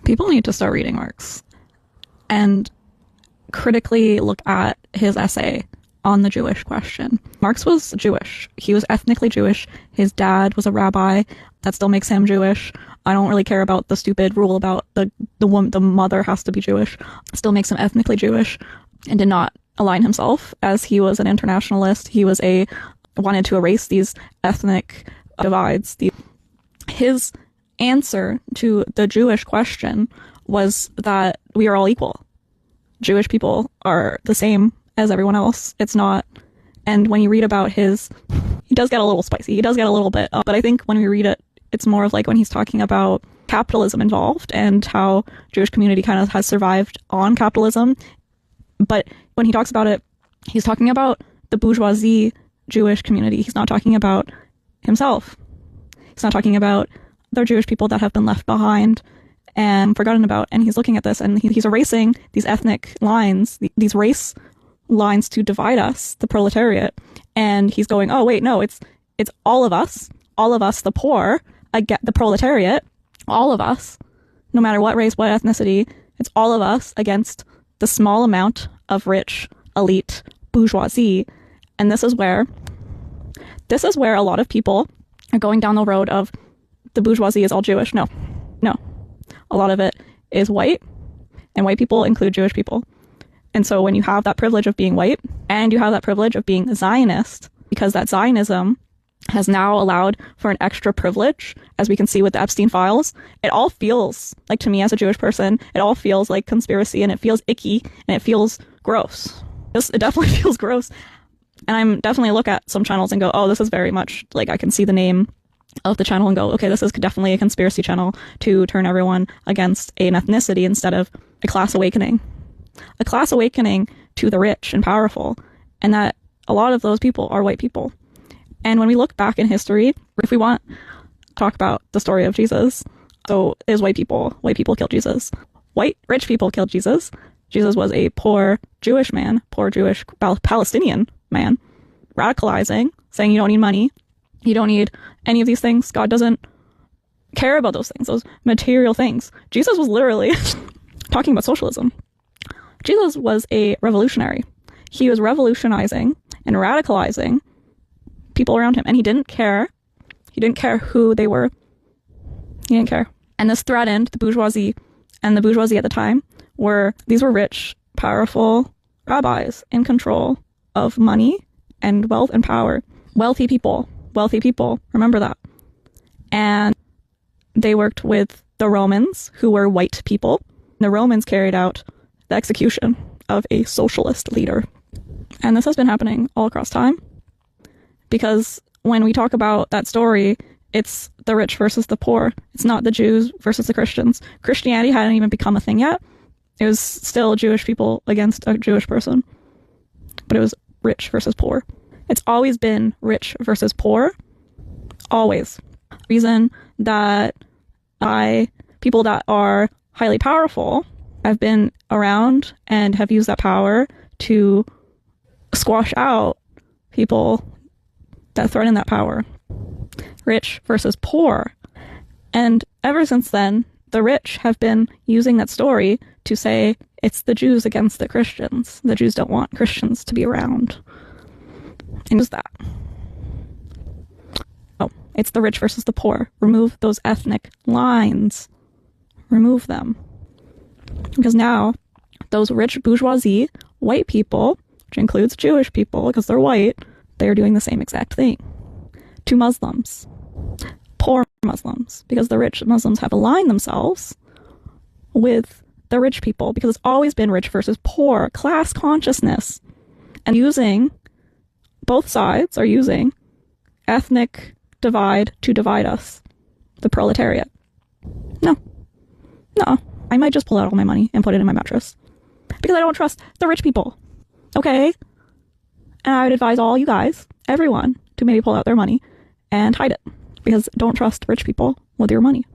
People need to start reading Marx and critically look at his essay on the Jewish question. Marx was Jewish. He was ethnically Jewish. His dad was a rabbi. That still makes him Jewish. I don't really care about the stupid rule about the mother has to be Jewish. It still makes him ethnically Jewish, and did not align himself as he was an internationalist. He was wanted to erase these ethnic divides. His answer to the Jewish question was that we are all equal. Jewish people are the same as everyone else. It's not. And when you read about he does get a little spicy. He does get a little bit. But I think when we read it, it's more of like when he's talking about capitalism involved and how Jewish community kind of has survived on capitalism. But when he talks about it, he's talking about the bourgeoisie Jewish community. He's not talking about himself. He's not talking about the Jewish people that have been left behind and forgotten about. And he's looking at this and he's erasing these ethnic lines, these race lines to divide us, the proletariat. And he's going, oh, wait, no, it's all of us, the poor, the proletariat, all of us, no matter what race, what ethnicity, it's all of us against the small amount of rich, elite bourgeoisie. And this is where a lot of people are going down the road of the bourgeoisie is all Jewish. No. A lot of it is white, and white people include Jewish people. And so when you have that privilege of being white, and you have that privilege of being Zionist, because that Zionism has now allowed for an extra privilege, as we can see with the Epstein files, it all feels like, to me as a Jewish person, it all feels like conspiracy, and it feels icky, and it feels gross. It definitely feels gross. And I'm definitely look at some channels and go, oh, this is very much, like, I can see the name of the channel and go, okay, this is definitely a conspiracy channel to turn everyone against an ethnicity instead of a class awakening. A class awakening to the rich and powerful, and that a lot of those people are white people. And when we look back in history, if we want to talk about the story of Jesus, so it is white people killed Jesus. White, rich people killed Jesus. Jesus was a poor Jewish man, poor Jewish Palestinian man, radicalizing, saying you don't need money, you don't need any of these things. God doesn't care about those things, those material things. Jesus was literally talking about socialism. Jesus was a revolutionary. He was revolutionizing and radicalizing people around him, and he didn't care. He didn't care who they were. He didn't care. And this threatened the bourgeoisie, and the bourgeoisie at the time were rich, powerful rabbis in control of money and wealth and power. Wealthy people, remember that. And they worked with the Romans, who were white people. The Romans carried out the execution of a socialist leader. And this has been happening all across time. Because when we talk about that story, it's the rich versus the poor. It's not the Jews versus the Christians. Christianity hadn't even become a thing yet. It was still Jewish people against a Jewish person. But it was rich versus poor. It's always been rich versus poor. Always. Reason that people that are highly powerful have been around and have used that power to squash out people that threaten that power. Rich versus poor. And ever since then, the rich have been using that story to say it's the Jews against the Christians. The Jews don't want Christians to be around. And use that. Oh, it's the rich versus the poor. Remove those ethnic lines. Remove them. Because now, those rich bourgeoisie, white people, which includes Jewish people because they're white, they're doing the same exact thing to Muslims. Poor Muslims, because the rich Muslims have aligned themselves with the rich people, because it's always been rich versus poor, class consciousness. And both sides are using ethnic divide to divide us, the proletariat. No. I might just pull out all my money and put it in my mattress because I don't trust the rich people. Okay? And I would advise all you guys, everyone, to maybe pull out their money and hide it, because don't trust rich people with your money.